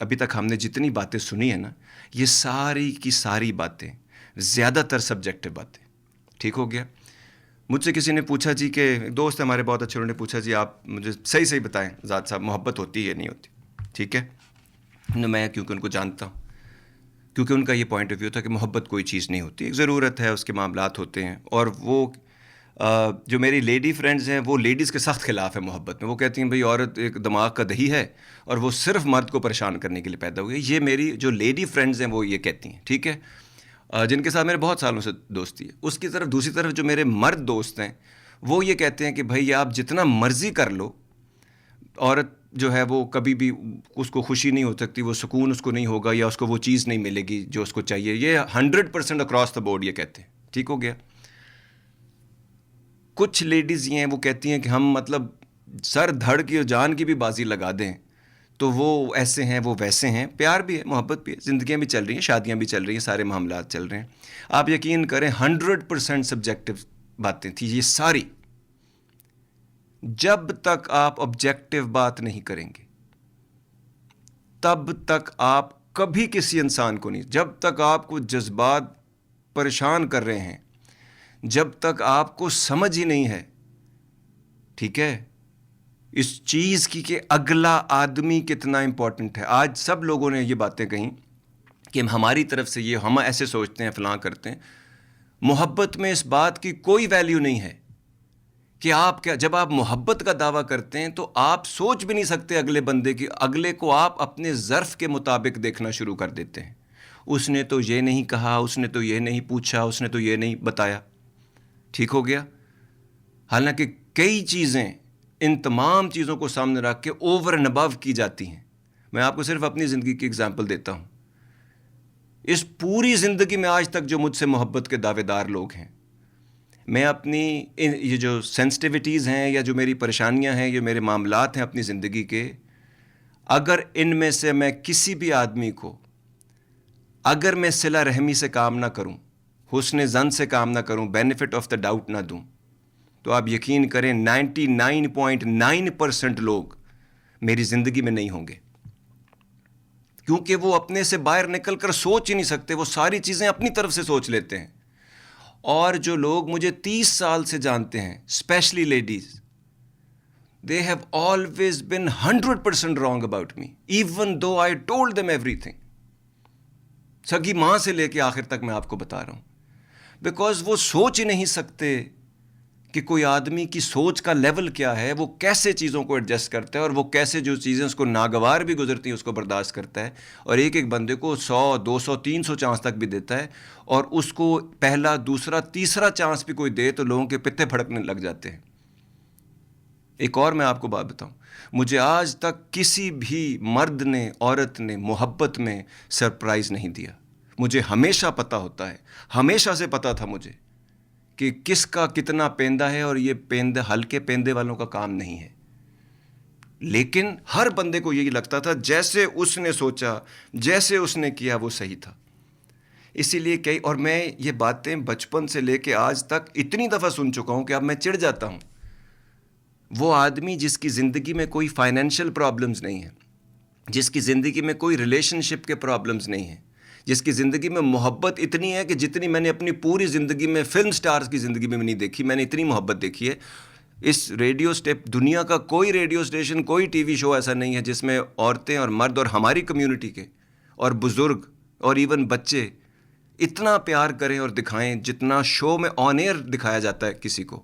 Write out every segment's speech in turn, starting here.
ابھی تک ہم نے جتنی باتیں سنی ہیں نا، یہ ساری کی ساری باتیں زیادہ تر سبجیکٹو باتیں. ٹھیک ہو گیا. مجھ سے کسی نے پوچھا جی کہ دوست ہمارے بہت اچھے، انہوں نے پوچھا جی آپ مجھے صحیح بتائیں ذات صاحب، محبت ہوتی ہے نہیں ہوتی؟ ٹھیک ہے. میں کیونکہ ان کو جانتا ہوں، کیونکہ ان کا یہ پوائنٹ آف ویو تھا کہ محبت کوئی چیز نہیں ہوتی، ایک ضرورت ہے، اس کے معاملات ہوتے ہیں. اور وہ جو میری لیڈی فرینڈز ہیں وہ لیڈیز کے سخت خلاف ہے محبت میں. وہ کہتی ہیں بھئی عورت ایک دماغ کا دہی ہے اور وہ صرف مرد کو پریشان کرنے کے لیے پیدا ہوئی ہے. یہ میری جو لیڈی فرینڈز ہیں وہ یہ کہتی ہیں. ٹھیک ہے. جن کے ساتھ میرے بہت سالوں سے دوستی ہے. اس کی طرف دوسری طرف جو میرے مرد دوست ہیں وہ یہ کہتے ہیں کہ بھائی آپ جتنا مرضی کر لو، عورت جو ہے وہ کبھی بھی اس کو خوشی نہیں ہو سکتی، وہ سکون اس کو نہیں ہوگا، یا اس کو وہ چیز نہیں ملے گی جو اس کو چاہیے. یہ 100% اکراس دا بورڈ یہ کہتے ہیں. ٹھیک ہو گیا. کچھ لیڈیز یہ ہیں وہ کہتی ہیں کہ ہم مطلب سر دھڑ کی اور جان کی بھی بازی لگا دیں تو وہ ایسے ہیں وہ ویسے ہیں. پیار بھی ہے، محبت بھی ہے، زندگیاں بھی چل رہی ہیں، شادیاں بھی چل رہی ہیں، سارے معاملات چل رہے ہیں. آپ یقین کریں 100% سبجیکٹو باتیں تھیں یہ ساری. جب تک آپ آبجیکٹو بات نہیں کریں گے تب تک آپ کبھی کسی انسان کو نہیں، جب تک آپ کو جذبات پریشان کر رہے ہیں، جب تک آپ کو سمجھ ہی نہیں ہے، ٹھیک ہے، اس چیز کی کہ اگلا آدمی کتنا امپورٹنٹ ہے. آج سب لوگوں نے یہ باتیں کہیں کہ ہماری طرف سے یہ ہم ایسے سوچتے ہیں، فلاں کرتے ہیں. محبت میں اس بات کی کوئی ویلیو نہیں ہے کہ آپ کیا، جب آپ محبت کا دعویٰ کرتے ہیں تو آپ سوچ بھی نہیں سکتے اگلے بندے کی، اگلے کو آپ اپنے ظرف کے مطابق دیکھنا شروع کر دیتے ہیں. اس نے تو یہ نہیں کہا، اس نے تو یہ نہیں پوچھا، اس نے تو یہ نہیں بتایا. ٹھیک ہو گیا. حالانکہ کئی چیزیں ان تمام چیزوں کو سامنے رکھ کے اوور اینڈ ابو کی جاتی ہیں. میں آپ کو صرف اپنی زندگی کی اگزامپل دیتا ہوں. اس پوری زندگی میں آج تک جو مجھ سے محبت کے دعوے دار لوگ ہیں، میں اپنی یہ جو سینسٹیوٹیز ہیں یا جو میری پریشانیاں ہیں، یہ میرے معاملات ہیں اپنی زندگی کے، اگر ان میں سے میں کسی بھی آدمی کو، اگر میں صلہ رحمی سے کام نہ کروں، حسن ظن سے کام نہ کروں، بینیفٹ آف دا ڈاؤٹ نہ دوں، تو آپ یقین کریں 99.9% لوگ میری زندگی میں نہیں ہوں گے. کیونکہ وہ اپنے سے باہر نکل کر سوچ ہی نہیں سکتے، وہ ساری چیزیں اپنی طرف سے سوچ لیتے ہیں. اور جو لوگ مجھے 30 سال سے جانتے ہیں، especially ladies, they have always been 100% wrong about me, even though I told them everything. سگی ماں سے لے کے آخر تک میں آپ کو بتا رہا ہوں. بیکاز وہ سوچ ہی نہیں سکتے کہ کوئی آدمی کی سوچ کا لیول کیا ہے، وہ کیسے چیزوں کو ایڈجسٹ کرتا ہے، اور وہ کیسے جو چیزیں اس کو ناگوار بھی گزرتی ہیں اس کو برداشت کرتا ہے، اور ایک ایک بندے کو 100 200 300 چانس تک بھی دیتا ہے، اور اس کو پہلا دوسرا تیسرا چانس بھی کوئی دے تو لوگوں کے پتے پھڑکنے لگ جاتے ہیں. ایک اور میں آپ کو بات بتاؤں، مجھے آج تک کسی بھی مرد نے، عورت نے محبت میں سرپرائز نہیں دیا. مجھے ہمیشہ پتہ ہوتا ہے، ہمیشہ سے پتہ تھا مجھے کہ کس کا کتنا پیندہ ہے، اور یہ پیندے ہلکے پیندے والوں کا کام نہیں ہے. لیکن ہر بندے کو یہی لگتا تھا جیسے اس نے سوچا، جیسے اس نے کیا وہ صحیح تھا. اسی لیے اور میں یہ باتیں بچپن سے لے کے آج تک اتنی دفعہ سن چکا ہوں کہ اب میں چڑ جاتا ہوں. وہ آدمی جس کی زندگی میں کوئی فائنینشیل پرابلمز نہیں ہیں، جس کی زندگی میں کوئی ریلیشن شپ کے پرابلمز نہیں ہیں، جس کی زندگی میں محبت اتنی ہے کہ جتنی میں نے اپنی پوری زندگی میں فلم سٹارز کی زندگی میں نہیں دیکھی، میں نے اتنی محبت دیکھی ہے. اس ریڈیو دنیا کا کوئی ریڈیو اسٹیشن، کوئی ٹی وی شو ایسا نہیں ہے جس میں عورتیں اور مرد اور ہماری کمیونٹی کے اور بزرگ اور ایون بچے اتنا پیار کریں اور دکھائیں جتنا شو میں آن ایئر دکھایا جاتا ہے کسی کو.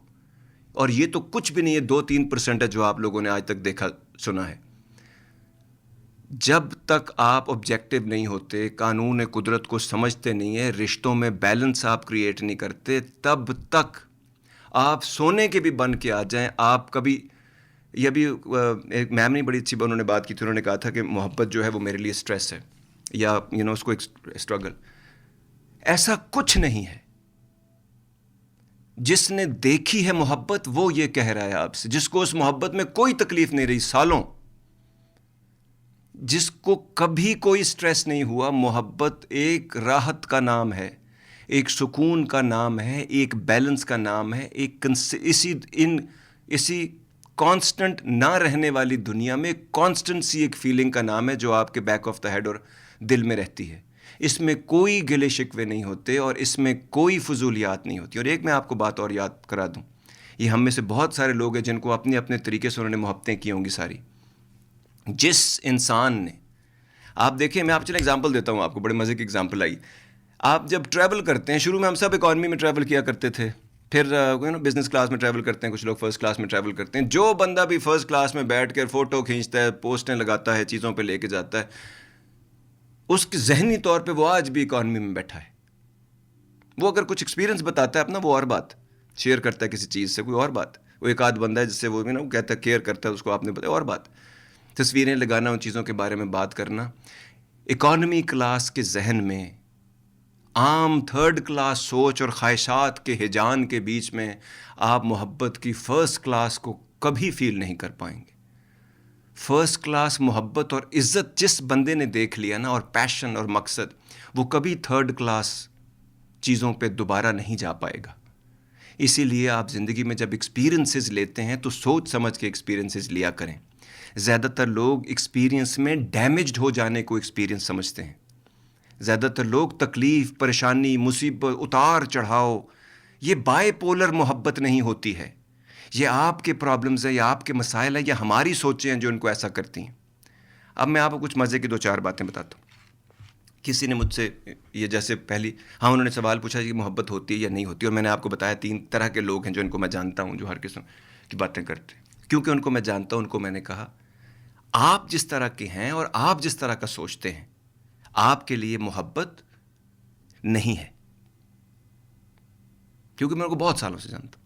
اور یہ تو کچھ بھی نہیں ہے، 2-3% ہے جو آپ لوگوں نے آج تک دیکھا سنا ہے. جب تک آپ آبجیکٹو نہیں ہوتے، قانون قدرت کو سمجھتے نہیں ہیں، رشتوں میں بیلنس آپ کریٹ نہیں کرتے، تب تک آپ سونے کے بھی بن کے آ جائیں، آپ کبھی، یہ بھی ایک میم نے بڑی اچھی انہوں نے بات کی تھی، انہوں نے کہا تھا کہ محبت جو ہے وہ میرے لیے سٹریس ہے، یا اس کو ایک اسٹرگل. ایسا کچھ نہیں ہے. جس نے دیکھی ہے محبت وہ یہ کہہ رہا ہے آپ سے، جس کو اس محبت میں کوئی تکلیف نہیں رہی سالوں، جس کو کبھی کوئی سٹریس نہیں ہوا. محبت ایک راحت کا نام ہے، ایک سکون کا نام ہے، ایک بیلنس کا نام ہے، ایک اسی کانسٹنٹ نہ رہنے والی دنیا میں کانسٹنسی ایک فیلنگ کا نام ہے جو آپ کے بیک آف دا ہیڈ اور دل میں رہتی ہے. اس میں کوئی گلے شکوے نہیں ہوتے اور اس میں کوئی فضولیات نہیں ہوتی. اور ایک میں آپ کو بات اور یاد کرا دوں, یہ ہم میں سے بہت سارے لوگ ہیں جن کو اپنے اپنے طریقے سے انہوں نے محبتیں کی ہوں گی ساری. جس انسان نے, آپ دیکھیں, میں آپ چلیں اگزامپل دیتا ہوں آپ کو, بڑے مزے کی اگزامپل آئی. آپ جب ٹریول کرتے ہیں, شروع میں ہم سب اکانومی میں ٹریول کیا کرتے تھے, پھر بزنس کلاس میں ٹریول کرتے ہیں, کچھ لوگ فرسٹ کلاس میں ٹریول کرتے ہیں. جو بندہ بھی فرسٹ کلاس میں بیٹھ کر فوٹو کھینچتا ہے, پوسٹیں لگاتا ہے, چیزوں پہ لے کے جاتا ہے, اس کے ذہنی طور پہ وہ آج بھی اکانومی میں بیٹھا ہے. وہ اگر کچھ ایکسپیرینس بتاتا ہے اپنا, وہ اور بات, شیئر کرتا ہے کسی چیز سے, کوئی اور بات. وہ ایک آدھ بندہ ہے جس سے وہ کہتا ہے کیئر کرتا ہے, اس کو آپ نے بتایا, اور بات. تصویریں لگانا, ان چیزوں کے بارے میں بات کرنا. اکانومی کلاس کے ذہن میں عام تھرڈ کلاس سوچ اور خواہشات کے ہیجان کے بیچ میں آپ محبت کی فرسٹ کلاس کو کبھی فیل نہیں کر پائیں گے. فرسٹ کلاس محبت اور عزت جس بندے نے دیکھ لیا نا, اور پیشن اور مقصد, وہ کبھی تھرڈ کلاس چیزوں پہ دوبارہ نہیں جا پائے گا. اسی لیے آپ زندگی میں جب ایکسپیرینسز لیتے ہیں تو سوچ سمجھ کے ایکسپیرینسز لیا کریں. زیادہ تر لوگ ایکسپیرینس میں ڈیمیجڈ ہو جانے کو ایکسپیرینس سمجھتے ہیں. زیادہ تر لوگ تکلیف, پریشانی, مصیبت, اتار چڑھاؤ, یہ بائی پولر محبت نہیں ہوتی ہے. یہ آپ کے پرابلمز ہیں, یا آپ کے مسائل ہیں, یا ہماری سوچیں ہیں جو ان کو ایسا کرتی ہیں. اب میں آپ کو کچھ مزے کی 2-4 باتیں بتاتا ہوں. کسی نے مجھ سے یہ جیسے پہلی انہوں نے سوال پوچھا کہ محبت ہوتی ہے یا نہیں ہوتی, اور میں نے آپ کو بتایا 3 طرح کے لوگ ہیں جو ان کو میں جانتا ہوں, جو ہر قسم کی باتیں کرتے ہیں. کیونکہ ان کو میں جانتا ہوں, ان کو میں نے کہا آپ جس طرح کے ہیں اور آپ جس طرح کا سوچتے ہیں, آپ کے لیے محبت نہیں ہے. کیونکہ میں ان کو بہت سالوں سے جانتا ہوں.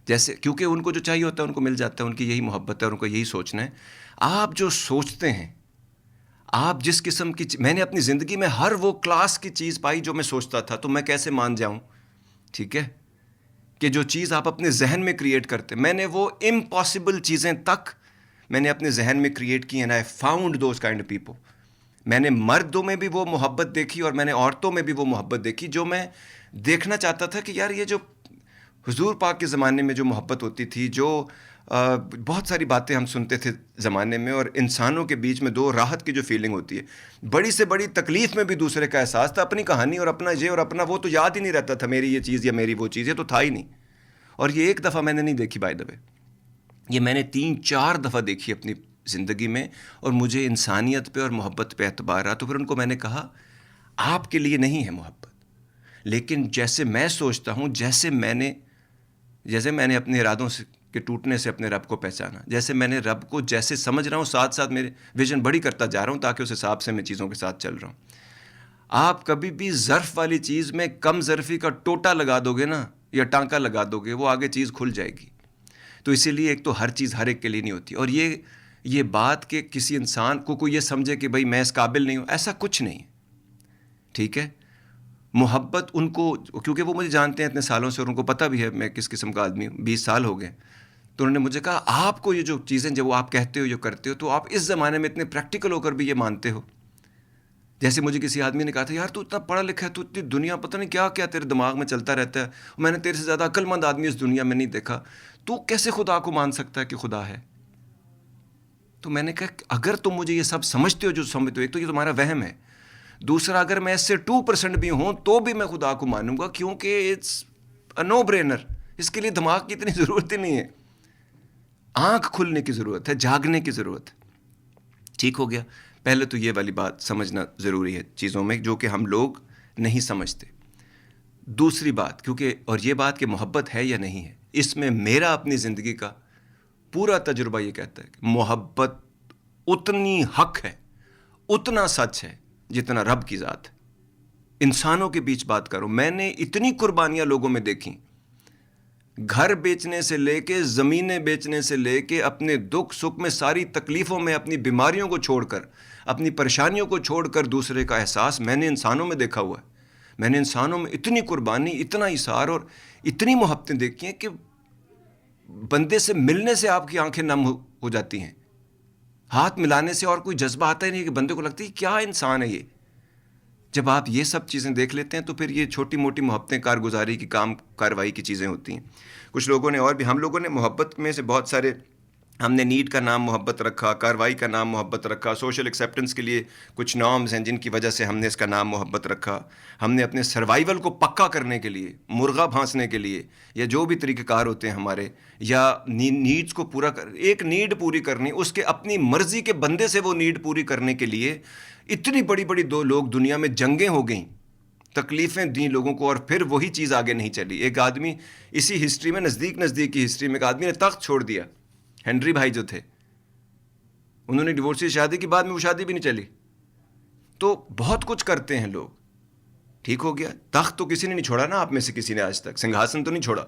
جیسے کیونکہ ان کو جو چاہیے ہوتا ہے ان کو مل جاتا ہے, ان کی یہی محبت ہے, ان کو یہی سوچنا ہے. آپ جو سوچتے ہیں, آپ جس قسم کی میں نے اپنی زندگی میں ہر وہ کلاس کی چیز پائی جو میں سوچتا تھا, تو میں کیسے مان جاؤں, ٹھیک ہے, کہ جو چیز آپ اپنے ذہن میں کریٹ کرتے, میں نے وہ امپاسبل چیزیں تک میں نے اپنے ذہن میں کریٹ کی, and I found those kind of people. میں نے مردوں میں بھی وہ محبت دیکھی اور میں نے عورتوں میں بھی وہ محبت دیکھی جو میں دیکھنا چاہتا تھا کہ یار یہ جو حضور پاک کے زمانے میں جو محبت ہوتی تھی, جو بہت ساری باتیں ہم سنتے تھے زمانے میں, اور انسانوں کے بیچ میں دو راحت کی جو فیلنگ ہوتی ہے, بڑی سے بڑی تکلیف میں بھی دوسرے کا احساس تھا, اپنی کہانی اور اپنا یہ اور اپنا وہ تو یاد ہی نہیں رہتا تھا, میری یہ چیز یا میری وہ چیز, یہ تو تھا ہی نہیں. اور یہ ایک دفعہ میں نے نہیں دیکھی, بائی دا وے, یہ میں نے 3-4 دفعہ دیکھی اپنی زندگی میں, اور مجھے انسانیت پہ اور محبت پہ اعتبار رہا. تو پھر ان کو میں نے کہا آپ کے لیے نہیں ہے محبت, لیکن جیسے میں سوچتا ہوں, جیسے میں نے اپنے ارادوں سے کے ٹوٹنے سے اپنے رب کو پہچانا, جیسے میں نے رب کو جیسے سمجھ رہا ہوں, ساتھ ساتھ میرے ویژن بڑی کرتا جا رہا ہوں تاکہ اس حساب سے میں چیزوں کے ساتھ چل رہا ہوں. آپ کبھی بھی ظرف والی چیز میں کم ظرفی کا ٹوٹا لگا دو گے نا, یا ٹانکا لگا دو گے, وہ آگے چیز کھل جائے گی. تو اسی لیے ایک تو ہر چیز ہر ایک کے لیے نہیں ہوتی. اور یہ بات کہ کسی انسان کو کوئی یہ سمجھے کہ بھائی میں اس قابل نہیں ہوں, ایسا کچھ نہیں, ٹھیک ہے. محبت ان کو, کیونکہ وہ مجھے جانتے ہیں اتنے سالوں سے اور ان کو پتہ بھی ہے میں کس قسم کا آدمی ہوں, 20 سال ہو گئے, تو انہوں نے مجھے کہا آپ کو یہ جو چیزیں جب وہ آپ کہتے ہو, جو کرتے ہو, تو آپ اس زمانے میں اتنے پریکٹیکل ہو کر بھی یہ مانتے ہو. جیسے مجھے کسی آدمی نے کہا تھا یار تو اتنا پڑھا لکھا ہے, تو اتنی دنیا پتہ نہیں کیا کیا تیرے دماغ میں چلتا رہتا ہے, میں نے تیرے سے زیادہ عقل مند آدمی اس دنیا میں نہیں دیکھا, تو کیسے خدا کو مان سکتا ہے کہ خدا ہے. تو میں نے کہا اگر تم مجھے یہ سب سمجھتے ہو جو سمجھتے ہو, ایک تو یہ تمہارا وہم ہے, دوسرا اگر میں اس سے 2% بھی ہوں تو بھی میں خدا کو مانوں گا, کیونکہ اٹس اے نو برینر, اس کے لیے دماغ کی اتنی ضرورت ہی نہیں ہے, آنکھ کھلنے کی ضرورت ہے, جاگنے کی ضرورت ہے. ٹھیک ہو گیا. پہلے تو یہ والی بات سمجھنا ضروری ہے چیزوں میں جو کہ ہم لوگ نہیں سمجھتے. دوسری بات, کیونکہ اور یہ بات کہ محبت ہے یا نہیں ہے, اس میں میرا اپنی زندگی کا پورا تجربہ یہ کہتا ہے کہ محبت اتنی حق ہے, اتنا سچ ہے جتنا رب کی ذات ہے. انسانوں کے بیچ بات کرو, میں نے اتنی قربانیاں لوگوں میں دیکھیں, گھر بیچنے سے لے کے, زمینیں بیچنے سے لے کے, اپنے دکھ سکھ میں, ساری تکلیفوں میں, اپنی بیماریوں کو چھوڑ کر, اپنی پریشانیوں کو چھوڑ کر دوسرے کا احساس میں نے انسانوں میں دیکھا ہوا ہے. میں نے انسانوں میں اتنی قربانی, اتنا اثار اور اتنی محبتیں دیکھی ہیں کہ بندے سے ملنے سے آپ کی آنکھیں نم ہو جاتی ہیں, ہاتھ ملانے سے اور کوئی جذبہ آتا ہی نہیں کہ بندے کو لگتی ہے کیا انسان ہے یہ. جب آپ یہ سب چیزیں دیکھ لیتے ہیں تو پھر یہ چھوٹی موٹی محبتیں کارگزاری کی کاروائی کی چیزیں ہوتی ہیں. کچھ لوگوں نے, اور بھی ہم لوگوں نے محبت میں سے بہت سارے ہم نے نیٹ کا نام محبت رکھا، کاروائی کا نام محبت رکھا، سوشل ایکسیپٹنس کے لیے کچھ نارمز ہیں جن کی وجہ سے ہم نے اس کا نام محبت رکھا. ہم نے اپنے سروائیول کو پکا کرنے کے لیے، مرغا پھانسنے کے لیے، یا جو بھی طریقہ کار ہوتے ہیں ہمارے، یا نیڈز کو پورا ایک نیڈ پوری کرنی، اس کے اپنی مرضی کے بندے سے وہ نیڈ پوری کرنے کے لیے اتنی بڑی بڑی لوگ دنیا میں جنگیں ہو گئیں، تکلیفیں دیں لوگوں کو، اور پھر وہی چیز آگے نہیں چلی. ایک آدمی اسی ہسٹری میں، نزدیک کی ہسٹری میں، ایک آدمی نے تخت چھوڑ دیا، ہنری بھائی جو تھے، انہوں نے ڈیورس سے شادی کی، بعد میں وہ شادی بھی نہیں چلی. تو بہت کچھ کرتے ہیں لوگ. ٹھیک ہو گیا، تخت تو کسی نے نہیں چھوڑا نا، آپ میں سے کسی نے آج تک سنگھاسن تو نہیں چھوڑا،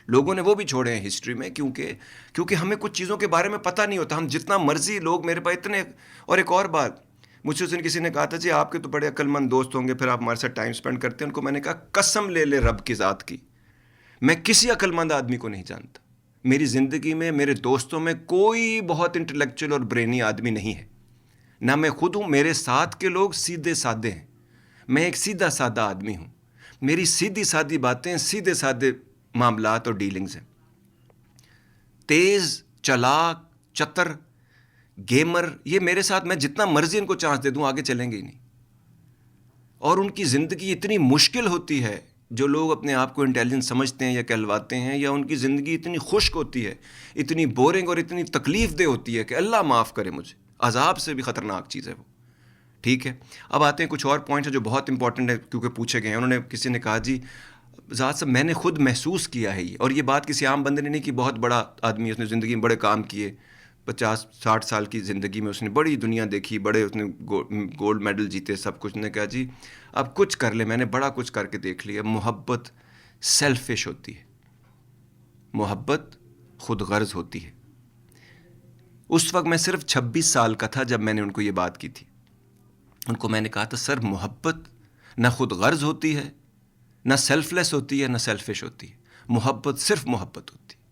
لوگوں نے وہ بھی چھوڑے ہیں ہسٹری میں، کیونکہ ہمیں کچھ چیزوں کے بارے میں پتہ نہیں ہوتا. ہم جتنا مرضی لوگ میرے پاس اتنے. اور ایک اور بات، مجھ سے اس دن کسی نے کہا تھا جی آپ کے تو بڑے عقل مند دوست ہوں گے، پھر آپ ہمارے ساتھ ٹائم سپینڈ کرتے ہیں. ان کو میں نے کہا قسم لے لے رب کی ذات کی، میں کسی عقل مند آدمی کو نہیں جانتا. میری زندگی میں، میرے دوستوں میں کوئی بہت انٹلیکچوئل اور برینی آدمی نہیں ہے، نہ میں خود ہوں. میرے ساتھ کے لوگ سیدھے سادے ہیں، میں ایک سیدھا سادہ آدمی ہوں. میری سیدھی سادی باتیں، سیدھے سادے معاملات اور ڈیلنگز ہیں. تیز، چلاک، چتر، گیمر، یہ میرے ساتھ، میں جتنا مرضی ان کو چانس دے دوں آگے چلیں گے ہی نہیں. اور ان کی زندگی اتنی مشکل ہوتی ہے، جو لوگ اپنے آپ کو انٹیلیجنٹ سمجھتے ہیں یا کہلواتے ہیں، یا ان کی زندگی اتنی خشک ہوتی ہے، اتنی بورنگ اور اتنی تکلیف دہ ہوتی ہے کہ اللہ معاف کرے مجھے، عذاب سے بھی خطرناک چیز ہے وہ. ٹھیک ہے، اب آتے ہیں کچھ اور پوائنٹس جو بہت امپورٹنٹ ہے کیونکہ پوچھے گئے ہیں. انہوں نے، کسی نے کہا جی ذات صاحب میں نے خود محسوس کیا ہے یہ، اور یہ بات کسی عام بندے نے نہیں کی، بہت بڑا آدمی، اس نے زندگی میں بڑے کام کیے، 50-60 سال کی زندگی میں اس نے بڑی دنیا دیکھی، بڑے، اس نے گولڈ میڈل جیتے، سب کچھ. نے کہا جی اب کچھ کر لے، میں نے بڑا کچھ کر کے دیکھ لیا. محبت سیلفش ہوتی ہے، محبت خود غرض ہوتی ہے. اس وقت میں صرف 26 سال کا تھا جب میں نے ان کو یہ بات کی تھی. ان کو میں نے کہا تھا سر محبت نہ خود غرض ہوتی ہے، نہ سیلف لیس ہوتی ہے، نہ سیلفش ہوتی ہے. محبت صرف محبت ہوتی ہے.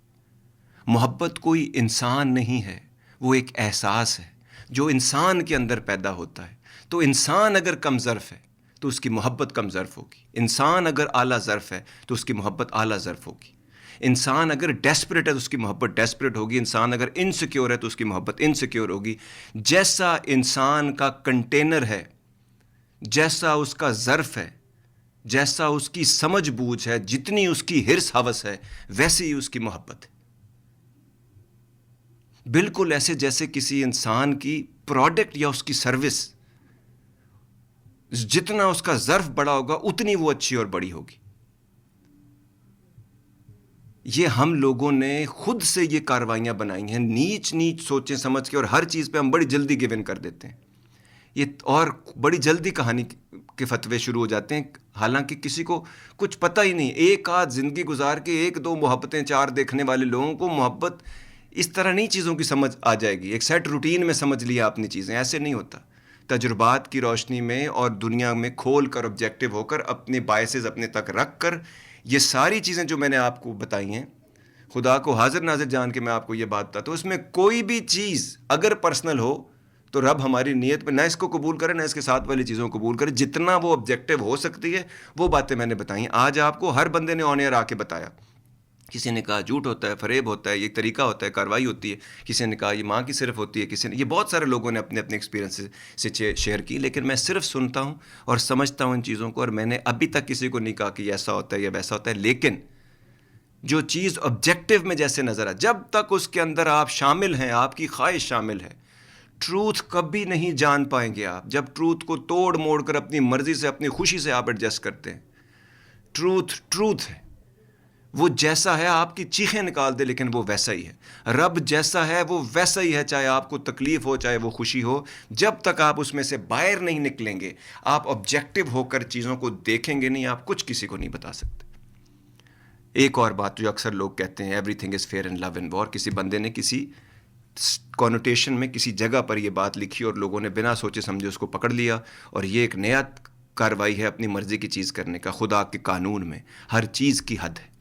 محبت کوئی انسان نہیں ہے، وہ ایک احساس ہے جو انسان کے اندر پیدا ہوتا ہے. تو انسان اگر کم ظرف ہے تو اس کی محبت کم ظرف ہوگی. انسان اگر اعلیٰ ظرف ہے تو اس کی محبت اعلیٰ ظرف ہوگی. انسان اگر ڈیسپریٹ ہے تو اس کی محبت ڈیسپریٹ ہوگی. انسان اگر انسیکیور ہے تو اس کی محبت انسیکیور ہوگی. جیسا انسان کا کنٹینر ہے، جیسا اس کا ظرف ہے، جیسا اس کی سمجھ بوجھ ہے، جتنی اس کی ہرس ہوس ہے، ویسی ہی اس کی محبت ہے. بالکل ایسے جیسے کسی انسان کی پروڈکٹ یا اس کی سروس، جتنا اس کا ظرف بڑا ہوگا اتنی وہ اچھی اور بڑی ہوگی. یہ ہم لوگوں نے خود سے یہ کاروائیاں بنائی ہیں، نیچ سوچیں سمجھ کے، اور ہر چیز پہ ہم بڑی جلدی گیو ان کر دیتے ہیں. یہ اور بڑی جلدی کہانی کے فتوے شروع ہو جاتے ہیں، حالانکہ کسی کو کچھ پتہ ہی نہیں. ایک آدھ زندگی گزار کے 1-2 محبتیں 4 دیکھنے والے لوگوں کو محبت اس طرح نہیں چیزوں کی سمجھ آ جائے گی. ایک سیٹ روٹین میں سمجھ لیا آپ نے چیزیں، ایسے نہیں ہوتا. تجربات کی روشنی میں اور دنیا میں کھول کر، آبجیکٹو ہو کر، اپنے بائسز اپنے تک رکھ کر، یہ ساری چیزیں جو میں نے آپ کو بتائی ہیں، خدا کو حاضر ناظر جان کے میں آپ کو یہ بات بتاتا ہوں، اس میں کوئی بھی چیز اگر پرسنل ہو تو رب ہماری نیت پہ نہ اس کو قبول کرے، نہ اس کے ساتھ والی چیزوں کو قبول کرے. جتنا وہ آبجیکٹو ہو سکتی ہے وہ باتیں میں نے بتائیں. آج آپ کو ہر بندے نے آن ایئر آ کے بتایا. کسی نے کہا جھوٹ ہوتا ہے، فریب ہوتا ہے، یہ طریقہ ہوتا ہے، کاروائی ہوتی ہے. کسی نے کہا یہ ماں کی صرف ہوتی ہے. کسی نے، یہ بہت سارے لوگوں نے اپنے اپنے ایکسپیرینس سے شیئر کی. لیکن میں صرف سنتا ہوں اور سمجھتا ہوں ان چیزوں کو، اور میں نے ابھی تک کسی کو نہیں کہا کہ ایسا ہوتا ہے یا ویسا ہوتا ہے. لیکن جو چیز آبجیکٹو میں جیسے نظر آئے، جب تک اس کے اندر آپ شامل ہیں، آپ کی خواہش شامل ہے، ٹروتھ کبھی نہیں جان پائیں گے آپ. جب ٹروتھ کو توڑ موڑ کر اپنی مرضی سے، اپنی خوشی سے آپ ایڈجسٹ کرتے ہیں. ٹروتھ ہے، وہ جیسا ہے آپ کی چیخیں نکال دے لیکن وہ ویسا ہی ہے. رب جیسا ہے وہ ویسا ہی ہے، چاہے آپ کو تکلیف ہو چاہے وہ خوشی ہو. جب تک آپ اس میں سے باہر نہیں نکلیں گے، آپ آبجیکٹو ہو کر چیزوں کو دیکھیں گے نہیں، آپ کچھ کسی کو نہیں بتا سکتے. ایک اور بات جو اکثر لوگ کہتے ہیں، everything is fair in love and war. کسی بندے نے کسی کونوٹیشن میں کسی جگہ پر یہ بات لکھی اور لوگوں نے بنا سوچے سمجھے اس کو پکڑ لیا، اور یہ ایک نیا کاروائی ہے اپنی مرضی کی چیز کرنے کا. خدا کے قانون میں ہر چیز کی حد ہے.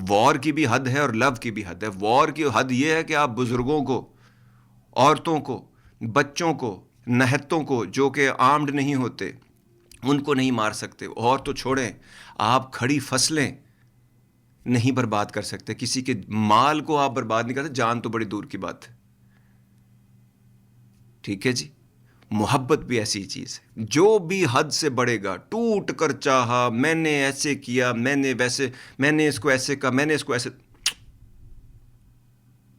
وار کی بھی حد ہے اور لو کی بھی حد ہے. وار کی حد یہ ہے کہ آپ بزرگوں کو، عورتوں کو، بچوں کو، نہتوں کو جو کہ آرمڈ نہیں ہوتے ان کو نہیں مار سکتے. اور تو چھوڑیں، آپ کھڑی فصلیں نہیں برباد کر سکتے. کسی کے مال کو آپ برباد نہیں کرتے، جان تو بڑی دور کی بات ہے. ٹھیک ہے جی. محبت بھی ایسی چیز ہے، جو بھی حد سے بڑھے گا، ٹوٹ کر چاہا، میں نے ایسے کیا، میں نے ویسے، میں نے اس کو ایسے کہا، میں نے اس کو ایسے.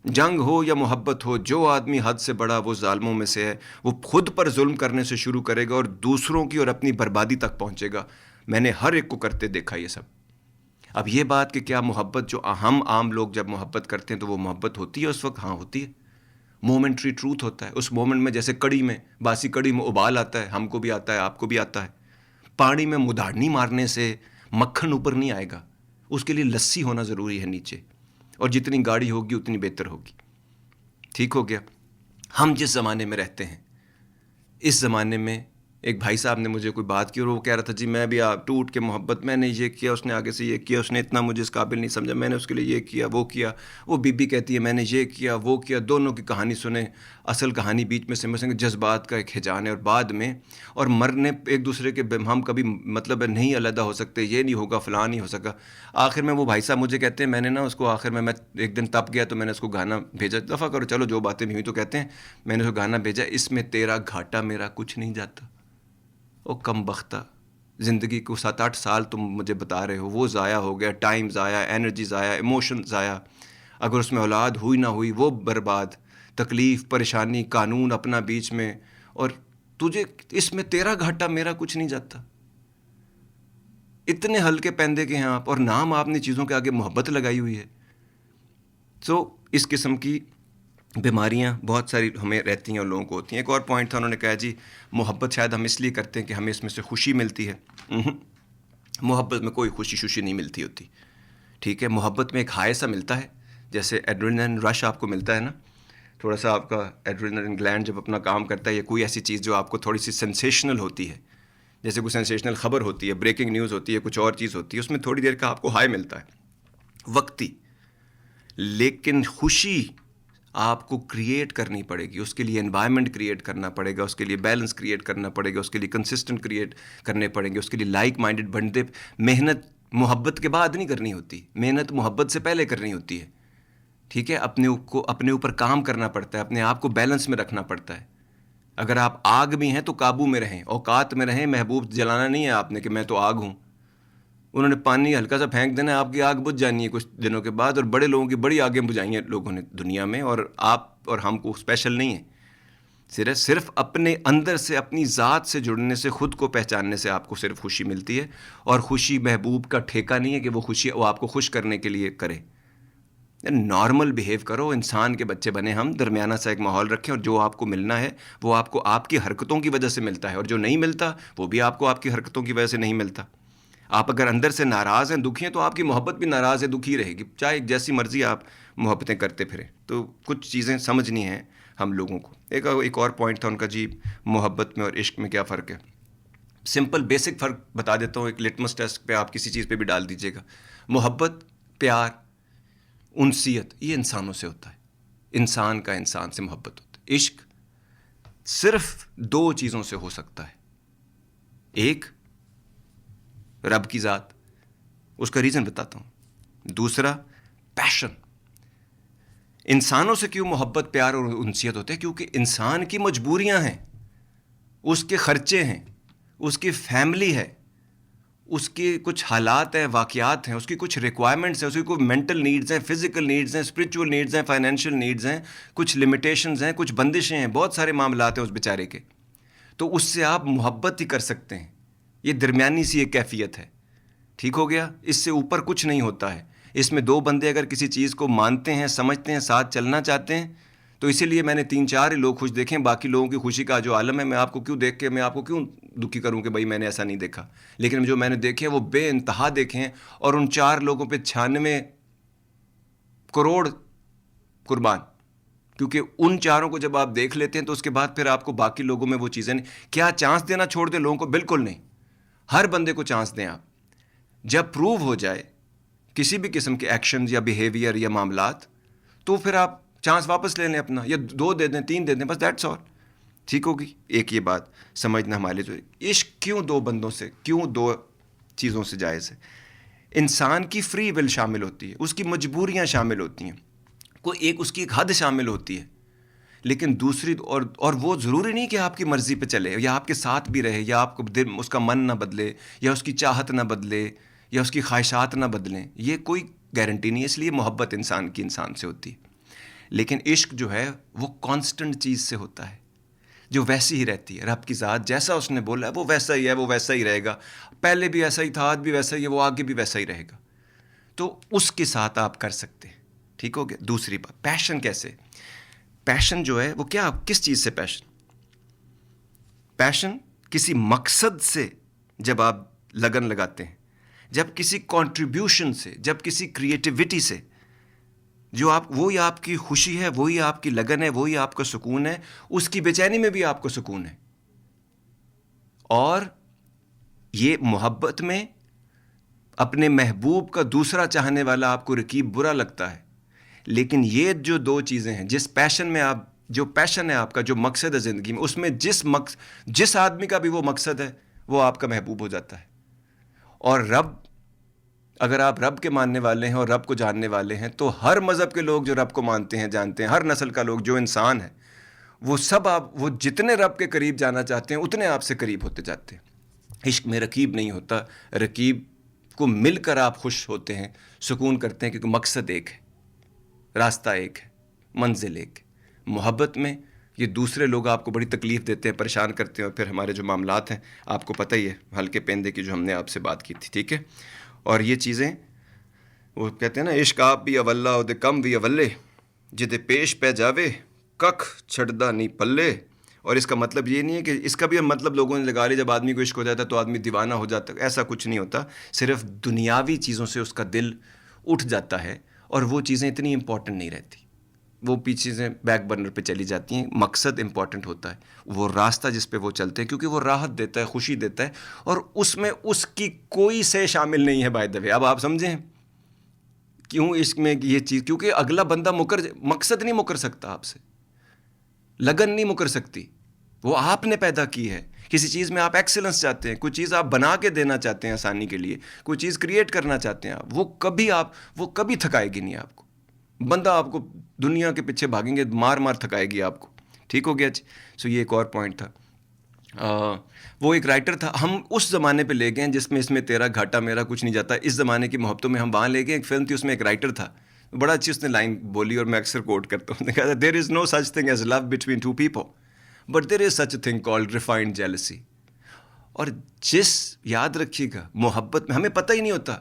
جنگ ہو یا محبت ہو، جو آدمی حد سے بڑا وہ ظالموں میں سے ہے. وہ خود پر ظلم کرنے سے شروع کرے گا اور دوسروں کی اور اپنی بربادی تک پہنچے گا. میں نے ہر ایک کو کرتے دیکھا یہ سب. اب یہ بات کہ کیا محبت، جو ہم عام لوگ جب محبت کرتے ہیں تو وہ محبت ہوتی ہے اس وقت؟ ہاں ہوتی ہے. مومنٹری ٹروتھ ہوتا ہے اس مومنٹ میں. جیسے کڑی میں، باسی کڑی میں ابال آتا ہے، ہم کو بھی آتا ہے، آپ کو بھی آتا ہے. پانی میں مداڑنی مارنے سے مکھن اوپر نہیں آئے گا، اس کے لیے لسی ہونا ضروری ہے نیچے، اور جتنی گاڑی ہوگی اتنی بہتر ہوگی. ٹھیک ہو گیا. ہم جس زمانے میں رہتے ہیں، اس زمانے میں ایک بھائی صاحب نے مجھے کوئی بات کی اور وہ کہہ رہا تھا جی میں بھی ٹوٹ کے محبت، میں نے یہ کیا، اس نے آگے سے یہ کیا، اس نے اتنا مجھے اس قابل نہیں سمجھا، میں نے اس کے لیے یہ کیا وہ کیا. وہ بی بی کہتی ہے میں نے یہ کیا وہ کیا. دونوں کی کہانی سنیں، اصل کہانی بیچ میں سمجھیں گے جذبات کا ایک ہجان ہے، اور بعد میں اور مرنے ایک دوسرے کے ہم کبھی مطلب نہیں علیحدہ ہو سکتے، یہ نہیں ہوگا، فلاں نہیں ہو سکا. آخر میں وہ بھائی صاحب مجھے کہتے ہیں، میں نے نا اس کو آخر میں ایک دن تپ گیا تو میں نے اس کو گانا بھیجا. دفعہ کرو چلو جو باتیں بھی ہوئی تو کہتے ہیں میں نے اس کو گانا بھیجا، اس میں تیرا گھاٹا میرا کچھ نہیں جاتا. او کم بختہ، زندگی کو 7-8 سال تم مجھے بتا رہے ہو، وہ ضائع ہو گیا، ٹائم ضائع، انرجی ضائع، ایموشن ضائع. اگر اس میں اولاد ہوئی نہ ہوئی وہ برباد، تکلیف، پریشانی، قانون اپنا بیچ میں، اور تجھے اس میں تیرا گھاٹا میرا کچھ نہیں جاتا. اتنے ہلکے پیندے کے ہیں آپ، اور نام آپ نے چیزوں کے آگے محبت لگائی ہوئی ہے. سو اس قسم کی بیماریاں بہت ساری ہمیں رہتی ہیں اور لوگوں کو ہوتی ہیں. ایک اور پوائنٹ تھا، انہوں نے کہا جی محبت شاید ہم اس لیے کرتے ہیں کہ ہمیں اس میں سے خوشی ملتی ہے. محبت میں کوئی خوشی نہیں ملتی ہوتی. ٹھیک ہے، محبت میں ایک ہائی سا ملتا ہے، جیسے ایڈرینلن رش آپ کو ملتا ہے نا، تھوڑا سا آپ کا ایڈرینلن گلینڈ جب اپنا کام کرتا ہے، یا کوئی ایسی چیز جو آپ کو تھوڑی سی سینسیشنل ہوتی ہے، جیسے کوئی سینسیشنل خبر ہوتی ہے، بریکنگ نیوز ہوتی ہے، کچھ اور چیز ہوتی ہے، اس میں تھوڑی دیر کا آپ کو ہائی ملتا ہے وقتی. لیکن خوشی آپ کو کریٹ کرنی پڑے گی، اس کے لیے انوائرمنٹ کریٹ کرنا پڑے گا، اس کے لیے بیلنس کریٹ کرنا پڑے گا، اس کے لیے کنسسٹنٹ کریٹ کرنے پڑیں گے، اس کے لیے لائک مائنڈڈ بندے. محنت محبت کے بعد نہیں کرنی ہوتی، محنت محبت سے پہلے کرنی ہوتی ہے. ٹھیک ہے، اپنے اوپر کام کرنا پڑتا ہے، اپنے آپ کو بیلنس میں رکھنا پڑتا ہے. اگر آپ آگ بھی ہیں تو قابو میں رہیں، اوقات میں رہیں. محبوب جلانا نہیں ہے آپ نے کہ میں تو آگ ہوں. انہوں نے پانی ہلکا سا پھینک دینا ہے، آپ کی آگ بجھ جانی ہے کچھ دنوں کے بعد. اور بڑے لوگوں کی بڑی آگیں بجھائی ہیں لوگوں نے دنیا میں، اور آپ اور ہم کو اسپیشل نہیں ہے. صرف اپنے اندر سے، اپنی ذات سے جڑنے سے، خود کو پہچاننے سے آپ کو صرف خوشی ملتی ہے. اور خوشی محبوب کا ٹھیکہ نہیں ہے کہ وہ آپ کو خوش کرنے کے لیے کرے. نارمل بیہیو کرو، انسان کے بچے بنے ہم، درمیانہ سا ایک ماحول رکھیں، اور جو آپ کو ملنا ہے وہ آپ کو آپ کی حرکتوں کی وجہ سے ملتا ہے، اور جو نہیں ملتا وہ بھی آپ کو آپ کی حرکتوں کی وجہ سے نہیں ملتا. آپ اگر اندر سے ناراض ہیں، دکھی ہیں، تو آپ کی محبت بھی ناراض ہے، دکھی رہے گی، چاہے جیسی مرضی آپ محبتیں کرتے پھریں. تو کچھ چیزیں سمجھنی ہیں ہم لوگوں کو. ایک اور پوائنٹ تھا ان کا جی، محبت میں اور عشق میں کیا فرق ہے. سمپل بیسک فرق بتا دیتا ہوں، ایک لٹمس ٹیسٹ پہ آپ کسی چیز پہ بھی ڈال دیجیے گا. محبت، پیار، انسیت، یہ انسانوں سے ہوتا ہے، انسان کا انسان سے محبت ہوتا ہے. عشق صرف 2 چیزوں سے ہو سکتا ہے. ایک رب کی ذات، اس کا ریزن بتاتا ہوں. دوسرا پیشن. انسانوں سے کیوں محبت، پیار اور انسیت ہوتے ہیں؟ کیونکہ انسان کی مجبوریاں ہیں، اس کے خرچے ہیں، اس کی فیملی ہے، اس کے کچھ حالات ہیں، واقعات ہیں، اس کی کچھ ریکوائرمنٹس ہیں، اس کی کوئی مینٹل نیڈز ہیں، فزیکل نیڈز ہیں، اسپرچول نیڈز ہیں، فائنینشیل نیڈز ہیں، کچھ لمیٹیشنز ہیں، کچھ بندشیں ہیں، بہت سارے معاملات ہیں اس بیچارے کے. تو اس سے آپ محبت ہی کر سکتے ہیں. یہ درمیانی سی ایک کیفیت ہے. ٹھیک ہو گیا، اس سے اوپر کچھ نہیں ہوتا ہے. اس میں 2 بندے اگر کسی چیز کو مانتے ہیں، سمجھتے ہیں، ساتھ چلنا چاہتے ہیں، تو اسی لیے میں نے 3-4 لوگ خوش دیکھیں. باقی لوگوں کی خوشی کا جو عالم ہے، میں آپ کو کیوں دیکھ کے میں آپ کو کیوں دکھی کروں کہ بھائی میں نے ایسا نہیں دیکھا. لیکن جو میں نے دیکھے وہ بے انتہا دیکھیں، اور ان 4 لوگوں پہ 96 کروڑ قربان. کیونکہ ان 4 کو جب آپ دیکھ لیتے ہیں تو اس کے بعد پھر آپ کو باقی لوگوں میں وہ چیزیں نہیں. کیا چانس دینا چھوڑ دیں لوگوں کو؟ بالکل نہیں. ہر بندے کو چانس دیں آپ. جب پروو ہو جائے کسی بھی قسم کے ایکشنز یا بیہیویئر یا معاملات، تو پھر آپ چانس واپس لے لیں اپنا، یا 2 دے دیں، 3 دے دیں، بس دیٹس آل. ٹھیک ہوگی. ایک یہ بات سمجھنا ہمارے لیے. عشق کیوں 2 بندوں سے، کیوں 2 چیزوں سے جائز ہے؟ انسان کی فری ول شامل ہوتی ہے، اس کی مجبوریاں شامل ہوتی ہیں، کوئی ایک اس کی ایک حد شامل ہوتی ہے. لیکن دوسری اور وہ ضروری نہیں کہ آپ کی مرضی پہ چلے یا آپ کے ساتھ بھی رہے یا آپ کو اس کا من نہ بدلے یا اس کی چاہت نہ بدلے یا اس کی خواہشات نہ بدلیں. یہ کوئی گارنٹی نہیں ہے. اس لیے محبت انسان کی انسان سے ہوتی ہے. لیکن عشق جو ہے وہ کانسٹنٹ چیز سے ہوتا ہے, جو ویسی ہی رہتی ہے. رب کی ذات جیسا اس نے بولا ہے وہ ویسا ہی ہے, وہ ویسا ہی رہے گا. پہلے بھی ایسا ہی تھا, آج بھی ویسا ہی ہے, وہ آگے بھی ویسا ہی رہے گا. تو اس کے ساتھ آپ کر سکتے ہیں. ٹھیک ہو گیا. دوسری بات, پیشن کیسے؟ پیشن جو ہے وہ کیا, کس چیز سے پیشن؟ پیشن کسی مقصد سے جب آپ لگن لگاتے ہیں, جب کسی کنٹریبیوشن سے, جب کسی کریٹیوٹی سے, جو وہی آپ کی خوشی ہے, وہی آپ کی لگن ہے, وہی آپ کا سکون ہے. اس کی بے چینی میں بھی آپ کو سکون ہے. اور یہ محبت میں اپنے محبوب کا دوسرا چاہنے والا آپ کو رقیب برا لگتا ہے. لیکن یہ جو دو چیزیں ہیں, جس پیشن میں آپ, جو پیشن ہے آپ کا, جو مقصد ہے زندگی میں, اس میں جس آدمی کا بھی وہ مقصد ہے وہ آپ کا محبوب ہو جاتا ہے. اور رب, اگر آپ رب کے ماننے والے ہیں اور رب کو جاننے والے ہیں, تو ہر مذہب کے لوگ جو رب کو مانتے ہیں, جانتے ہیں, ہر نسل کا لوگ جو انسان ہے, وہ سب وہ جتنے رب کے قریب جانا چاہتے ہیں اتنے آپ سے قریب ہوتے جاتے ہیں. عشق میں رقیب نہیں ہوتا. رقیب کو مل کر آپ خوش ہوتے ہیں, سکون کرتے ہیں, کیونکہ مقصد ایک ہے, راستہ ایک ہے, منزل ایک ہے. محبت میں یہ دوسرے لوگ آپ کو بڑی تکلیف دیتے ہیں, پریشان کرتے ہیں, اور پھر ہمارے جو معاملات ہیں آپ کو پتہ ہی ہے, ہلکے پیندے کی جو ہم نے آپ سے بات کی تھی. ٹھیک ہے. اور یہ چیزیں وہ کہتے ہیں نا, عشق آپ بھی اولہ اودے کم بھی اولے, جدے پیش پہ جاوے ککھ چھڑدا نہیں پلے. اور اس کا مطلب یہ نہیں ہے کہ, اس کا بھی مطلب لوگوں نے لگا لیا جب آدمی کو عشق ہو جاتا ہے تو آدمی دیوانہ ہو جاتا ہے. ایسا کچھ نہیں ہوتا. صرف دنیاوی چیزوں سے اس کا دل اٹھ جاتا ہے, اور وہ چیزیں اتنی امپورٹنٹ نہیں رہتی, وہ پیچھے چیزیں بیک برنر پہ چلی جاتی ہیں. مقصد امپورٹنٹ ہوتا ہے, وہ راستہ جس پہ وہ چلتے ہیں, کیونکہ وہ راحت دیتا ہے, خوشی دیتا ہے, اور اس میں اس کی کوئی سے شامل نہیں ہے. بائی دا وے, اب آپ سمجھیں کیوں عشق میں یہ چیز, کیونکہ اگلا بندہ مقصد نہیں مکر سکتا آپ سے, لگن نہیں مکر سکتی. وہ آپ نے پیدا کی ہے. کسی چیز میں آپ ایکسلنس چاہتے ہیں, کوئی چیز آپ بنا کے دینا چاہتے ہیں آسانی کے لیے, کوئی چیز کریٹ کرنا چاہتے ہیں آپ, وہ کبھی تھکائے گی نہیں آپ کو. بندہ آپ کو دنیا کے پیچھے بھاگیں گے, مار مار تھکائے گی آپ کو. ٹھیک ہو گیا جی. سو یہ ایک اور پوائنٹ تھا. وہ ایک رائٹر تھا, ہم اس زمانے پہ لے گئے جس میں اس میں تیرا گھاٹا میرا کچھ نہیں جاتا, اس زمانے کی محبتوں میں ہم وہاں لے گئے. ایک فلم تھی, اس میں ایک رائٹر تھا, بڑا اچھی اس نے لائن بولی, اور میں اکثر کوٹ کرتا ہوں. کہا, there is no such thing as love between two people, but there is such a thing called refined jealousy. اور یاد رکھیے گا, محبت میں ہمیں پتہ ہی نہیں ہوتا,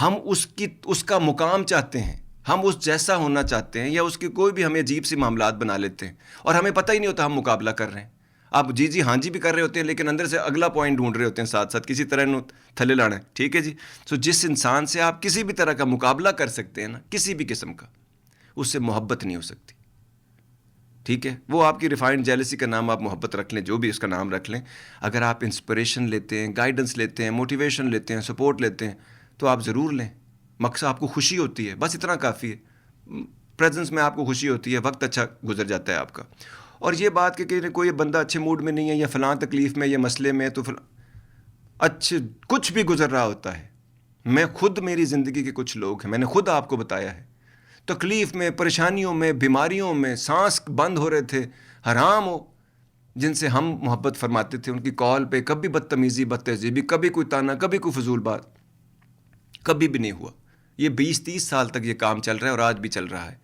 ہم اس کا مقام چاہتے ہیں, ہم اس جیسا ہونا چاہتے ہیں, یا اس کی کوئی بھی ہمیں عجیب سی معاملات بنا لیتے ہیں, اور ہمیں پتہ ہی نہیں ہوتا ہم مقابلہ کر رہے ہیں. آپ جی ہاں جی بھی کر رہے ہوتے ہیں, لیکن اندر سے اگلا پوائنٹ ڈھونڈ رہے ہوتے ہیں ساتھ ساتھ, کسی طرح تھلے لانا ہے. ٹھیک ہے جی. سو جس انسان سے آپ کسی بھی طرح کا مقابلہ کر سکتے ہیں نا, کسی بھی قسم کا, اس سے محبت نہیں ہو سکتی. ٹھیک ہے. وہ آپ کی ریفائنڈ جیلسی کا نام آپ محبت رکھ لیں, جو بھی اس کا نام رکھ لیں. اگر آپ انسپریشن لیتے ہیں, گائیڈنس لیتے ہیں, موٹیویشن لیتے ہیں, سپورٹ لیتے ہیں, تو آپ ضرور لیں. مقصد آپ کو خوشی ہوتی ہے, بس اتنا کافی ہے. پریزنس میں آپ کو خوشی ہوتی ہے, وقت اچھا گزر جاتا ہے آپ کا. اور یہ بات کہ کوئی بندہ اچھے موڈ میں نہیں ہے, یا فلاں تکلیف میں, یا مسئلے میں, تو اچھے کچھ بھی گزر رہا ہوتا ہے. میں خود, میری زندگی کے کچھ لوگ ہیں, میں نے خود آپ کو بتایا ہے, تکلیف میں, پریشانیوں میں, بیماریوں میں, سانس بند ہو رہے تھے, حرام ہو, جن سے ہم محبت فرماتے تھے, ان کی کال پہ کبھی بدتمیزی, بدتہذیبی, کبھی کوئی تانا, کبھی کوئی فضول بات, کبھی بھی نہیں ہوا. یہ 20-30 سال تک یہ کام چل رہا ہے, اور آج بھی چل رہا ہے,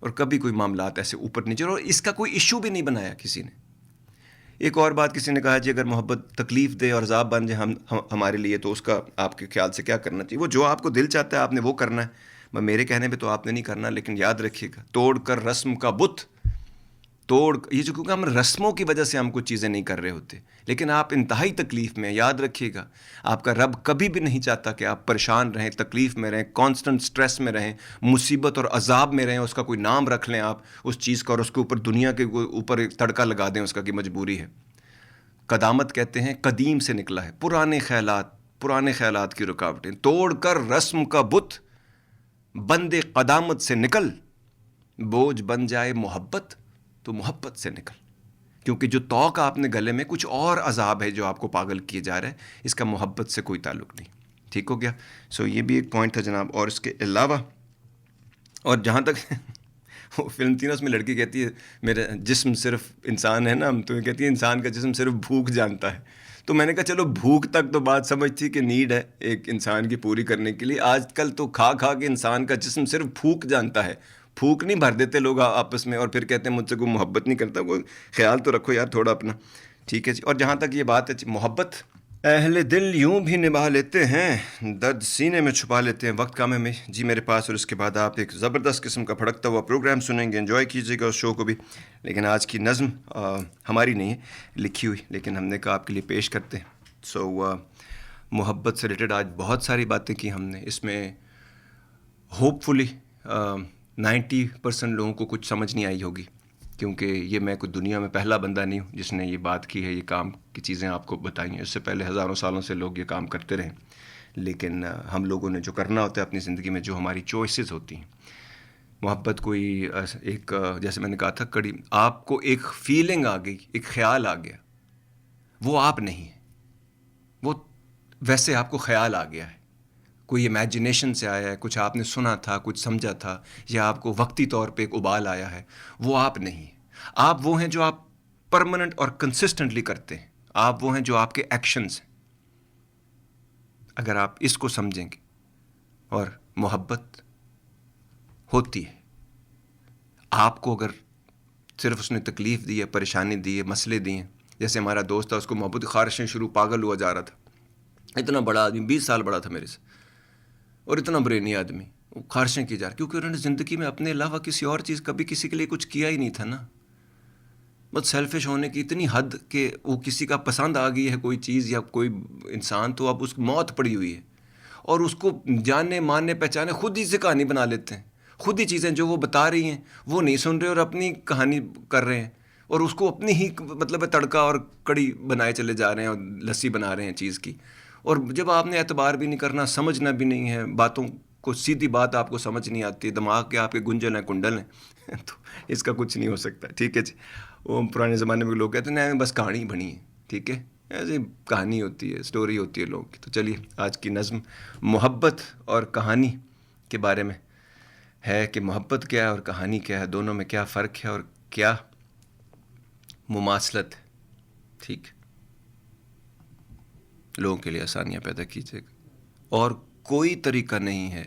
اور کبھی کوئی معاملات ایسے اوپر نہیں چل رہا, اور اس کا کوئی ایشو بھی نہیں بنایا کسی نے. ایک اور بات کسی نے کہا جی, اگر محبت تکلیف دے اور عذاب بن جائے ہمارے لیے, تو اس کا آپ کے خیال سے کیا کرنا چاہیے؟ وہ جو آپ کو دل چاہتا ہے آپ نے وہ کرنا ہے. میرے کہنے پہ تو آپ نے نہیں کرنا, لیکن یاد رکھیے گا, توڑ کر رسم کا بت, یہ جو, کیونکہ ہم رسموں کی وجہ سے ہم کچھ چیزیں نہیں کر رہے ہوتے, لیکن آپ انتہائی تکلیف میں, یاد رکھیے گا, آپ کا رب کبھی بھی نہیں چاہتا کہ آپ پریشان رہیں, تکلیف میں رہیں, کانسٹنٹ سٹریس میں رہیں, مصیبت اور عذاب میں رہیں. اس کا کوئی نام رکھ لیں آپ اس چیز کا, اور اس کے اوپر, دنیا کے اوپر ایک تڑکا لگا دیں اس کا, کہ مجبوری ہے. قدامت کہتے ہیں قدیم سے نکلا ہے, پرانے خیالات کی رکاوٹیں. توڑ کر رسم کا بت, بندے قدامت سے نکل, بوجھ بن جائے محبت تو محبت سے نکل. کیونکہ جو توق آپ نے گلے میں, کچھ اور عذاب ہے جو آپ کو پاگل کیے جا رہا ہے, اس کا محبت سے کوئی تعلق نہیں. ٹھیک ہو گیا. سو یہ بھی ایک پوائنٹ تھا جناب. اور اس کے علاوہ, اور جہاں تک وہ فلم تھی نا، اس میں لڑکی کہتی ہے میرا جسم صرف انسان ہے نا، تو یہ کہتی ہے انسان کا جسم صرف بھوک جانتا ہے. تو میں نے کہا چلو بھوک تک تو بات سمجھ تھی کہ نیڈ ہے ایک انسان کی پوری کرنے کے لیے. آج کل تو کھا کھا کے انسان کا جسم صرف بھوک جانتا ہے. پھونک نہیں بھر دیتے لوگ آپس میں اور پھر کہتے ہیں مجھ سے کوئی محبت نہیں کرتا. کوئی خیال تو رکھو یار تھوڑا اپنا. ٹھیک ہے جی. اور جہاں تک یہ بات ہے محبت، اہل دل یوں بھی نبھا لیتے ہیں، درد سینے میں چھپا لیتے ہیں، وقت کام ہے میں جی میرے پاس. اور اس کے بعد آپ ایک زبردست قسم کا پھڑکتا ہوا پروگرام سنیں گے. انجوائے کیجیے گا اس شو کو بھی. لیکن آج کی نظم ہماری نہیں ہے لکھی ہوئی، لیکن ہم نے کہا آپ کے لیے پیش کرتے ہیں. سو محبت سے ریلیٹڈ آج بہت ساری باتیں کی ہم نے. اس میں ہوپ فلی 90% لوگوں کو کچھ سمجھ نہیں آئی ہوگی، کیونکہ یہ میں کوئی دنیا میں پہلا بندہ نہیں ہوں جس نے یہ بات کی ہے، یہ کام کی چیزیں آپ کو بتائی ہیں. اس سے پہلے ہزاروں سالوں سے لوگ یہ کام کرتے رہے. لیکن ہم لوگوں نے جو کرنا ہوتا ہے اپنی زندگی میں، جو ہماری چوائسیز ہوتی ہیں. محبت کوئی ایک جیسے میں نے کہا تھا کڑی، آپ کو ایک فیلنگ آ گئی، ایک خیال آ گیا، وہ آپ نہیں ہے، وہ ویسے آپ کو خیال آ گیا ہے، کوئی امیجنیشن سے آیا ہے، کچھ آپ نے سنا تھا، کچھ سمجھا تھا، یا آپ کو وقتی طور پہ ایک ابال آیا ہے. وہ آپ نہیں ہیں. آپ وہ ہیں جو آپ پرماننٹ اور کنسسٹنٹلی کرتے ہیں. آپ وہ ہیں جو آپ کے ایکشنز ہیں. اگر آپ اس کو سمجھیں گے، اور محبت ہوتی ہے، آپ کو اگر صرف اس نے تکلیف دی ہے، پریشانی دی ہے، مسئلے دیے ہیں. جیسے ہمارا دوست تھا، اس کو محبت خارشیں شروع، پاگل ہوا جا رہا تھا. اتنا بڑا آدمی، 20 سال بڑا تھا میرے سے، اور اتنا برینی آدمی، وہ خارشیں کی جا رہی، کیونکہ انہوں نے زندگی میں اپنے علاوہ کسی اور چیز کبھی کسی کے لیے کچھ کیا ہی نہیں تھا نا. بس سیلفش ہونے کی اتنی حد کہ وہ کسی کا پسند آ گئی ہے کوئی چیز یا کوئی انسان، تو اب اس کی موت پڑی ہوئی ہے، اور اس کو جاننے ماننے پہچانے خود ہی سے کہانی بنا لیتے ہیں. خود ہی چیزیں جو وہ بتا رہی ہیں وہ نہیں سن رہے اور اپنی کہانی کر رہے ہیں، اور اس کو اپنی ہی مطلب تڑکا اور کڑی بنائے چلے جا رہے ہیں اور لسی بنا رہے ہیں چیز کی. اور جب آپ نے اعتبار بھی نہیں کرنا، سمجھنا بھی نہیں ہے باتوں کو، سیدھی بات آپ کو سمجھ نہیں آتی، دماغ کے آپ کے گنجن ہیں، کنڈل ہیں تو اس کا کچھ نہیں ہو سکتا. ٹھیک ہے جی. وہ پرانے زمانے میں لوگ کہتے ہیں بس کہانی بنی ہے. ٹھیک ہے، ایسے کہانی ہوتی ہے، سٹوری ہوتی ہے لوگوں کی. تو چلیے آج کی نظم محبت اور کہانی کے بارے میں ہے کہ محبت کیا ہے اور کہانی کیا ہے، دونوں میں کیا فرق ہے اور کیا مماثلت ہے. ٹھیک، لوگوں کے لیے آسانیاں پیدا کیجیے گا. اور کوئی طریقہ نہیں ہے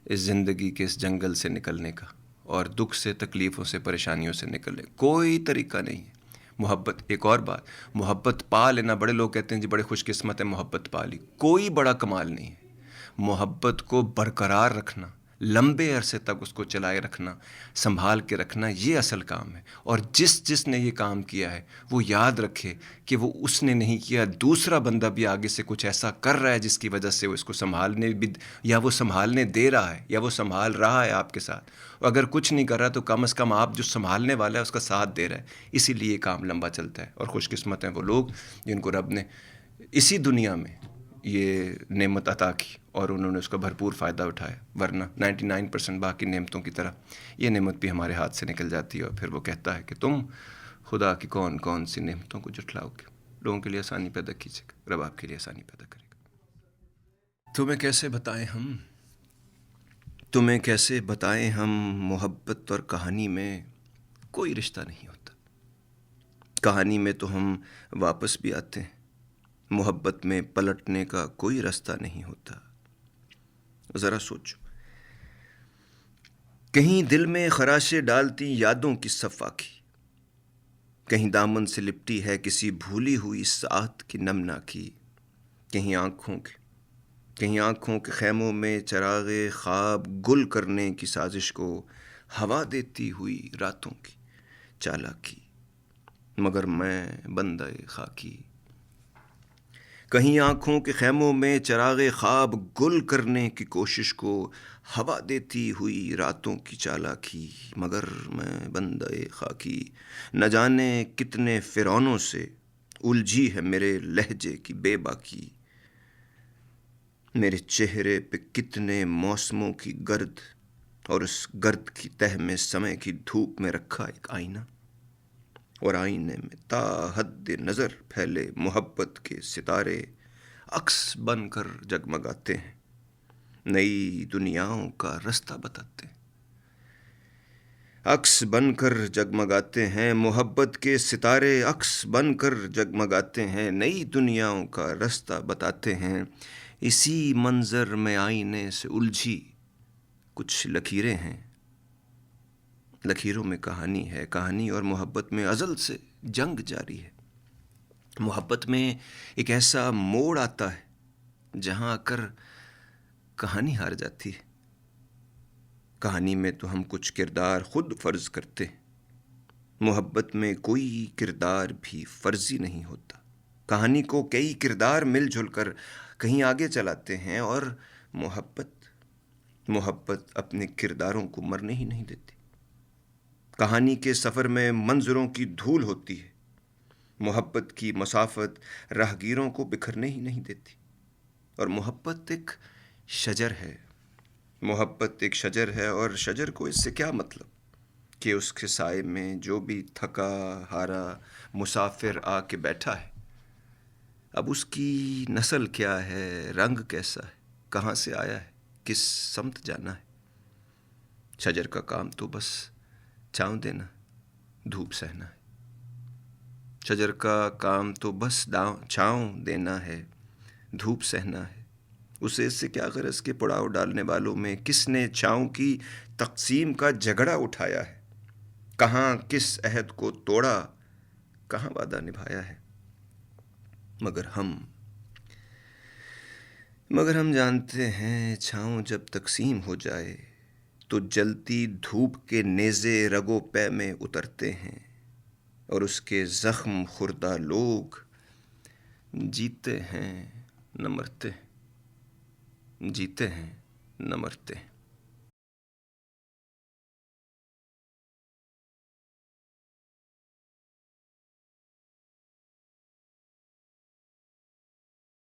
اس زندگی کے اس جنگل سے نکلنے کا، اور دکھ سے، تکلیفوں سے، پریشانیوں سے نکلنے کا کوئی طریقہ نہیں ہے. محبت، ایک اور بات، محبت پا لینا، بڑے لوگ کہتے ہیں جی بڑے خوش قسمت ہیں محبت پا لی، کوئی بڑا کمال نہیں ہے. محبت کو برقرار رکھنا، لمبے عرصے تک اس کو چلائے رکھنا، سنبھال کے رکھنا، یہ اصل کام ہے. اور جس نے یہ کام کیا ہے وہ یاد رکھے کہ وہ اس نے نہیں کیا، دوسرا بندہ بھی آگے سے کچھ ایسا کر رہا ہے جس کی وجہ سے وہ اس کو سنبھالنے بھی، یا وہ سنبھالنے دے رہا ہے، یا وہ سنبھال رہا ہے آپ کے ساتھ. اور اگر کچھ نہیں کر رہا تو کم از کم آپ جو سنبھالنے والا ہے اس کا ساتھ دے رہا ہے. اسی لیے یہ کام لمبا چلتا ہے. اور خوش قسمت ہیں وہ لوگ جن کو رب نے اسی دنیا میں یہ نعمت عطا کی اور انہوں نے اس کا بھرپور فائدہ اٹھایا. ورنہ 99% باقی نعمتوں کی طرح یہ نعمت بھی ہمارے ہاتھ سے نکل جاتی ہے، اور پھر وہ کہتا ہے کہ تم خدا کی کون کون سی نعمتوں کو جھٹلاؤ گے. لوگوں کے لیے آسانی پیدا کیجیے گا، رب آپ کے لیے آسانی پیدا کرے گا. تمہیں کیسے بتائیں ہم، تمہیں کیسے بتائیں ہم، محبت اور کہانی میں کوئی رشتہ نہیں ہوتا. کہانی میں تو ہم واپس بھی آتے ہیں، محبت میں پلٹنے کا کوئی راستہ نہیں ہوتا. ذرا سوچو، کہیں دل میں خراشیں ڈالتی یادوں کی صفا کی، کہیں دامن سے لپٹی ہے کسی بھولی ہوئی ساعت کی نمنا کی، کہیں آنکھوں کے خیموں میں چراغ خواب گل کرنے کی سازش کو ہوا دیتی ہوئی راتوں کی چالاکی، مگر میں بندہ خاکی. کہیں آنکھوں کے خیموں میں چراغ خواب گل کرنے کی کوشش کو ہوا دیتی ہوئی راتوں کی چالاکی، مگر میں بندہ خاکی. نہ جانے کتنے فرعونوں سے الجھی ہے میرے لہجے کی بے باکی، میرے چہرے پہ کتنے موسموں کی گرد، اور اس گرد کی تہ میں سمے کی دھوپ میں رکھا ایک آئینہ، اور آئینے میں تا حد نظر پھیلے محبت کے ستارے عکس بن کر جگمگاتے ہیں، نئی دنیاؤں کا رستہ بتاتے ہیں. عکس بن کر جگمگاتے ہیں، محبت کے ستارے عکس بن کر جگمگاتے ہیں، نئی دنیاؤں کا رستہ بتاتے ہیں، اسی منظر میں آئینے سے الجھی کچھ لکیریں ہیں، لکیروں میں کہانی ہے، کہانی اور محبت میں ازل سے جنگ جاری ہے۔ محبت میں ایک ایسا موڑ آتا ہے جہاں آ کر کہانی ہار جاتی ہے۔ کہانی میں تو ہم کچھ کردار خود فرض کرتے ہیں، محبت میں کوئی کردار بھی فرضی نہیں ہوتا۔ کہانی کو کئی کردار مل جل کر کہیں آگے چلاتے ہیں، اور محبت اپنے کرداروں کو مرنے ہی نہیں دیتی۔ کہانی کے سفر میں منظروں کی دھول ہوتی ہے، محبت کی مسافت راہگیروں کو بکھرنے ہی نہیں دیتی۔ اور محبت ایک شجر ہے، محبت ایک شجر ہے، اور شجر کو اس سے کیا مطلب کہ اس کے سائے میں جو بھی تھکا ہارا مسافر آ کے بیٹھا ہے، اب اس کی نسل کیا ہے، رنگ کیسا ہے، کہاں سے آیا ہے، کس سمت جانا ہے، شجر کا کام تو بس چھاؤں دینا، دھوپ سہنا ہے۔ شجر کا کام تو بس چھاؤں دینا ہے، دھوپ سہنا ہے۔ اسے اس سے کیا غرض کہ پڑاؤ ڈالنے والوں میں کس نے چھاؤں کی تقسیم کا جھگڑا اٹھایا ہے، کہاں کس عہد کو توڑا، کہاں وعدہ نبھایا ہے۔ مگر ہم جانتے ہیں چھاؤں جب تقسیم ہو جائے تو جلتی دھوپ کے نیزے رگ و پے میں اترتے ہیں، اور اس کے زخم خوردہ لوگ جیتے ہیں نہ مرتے ہیں، جیتے ہیں نہ مرتے ہیں۔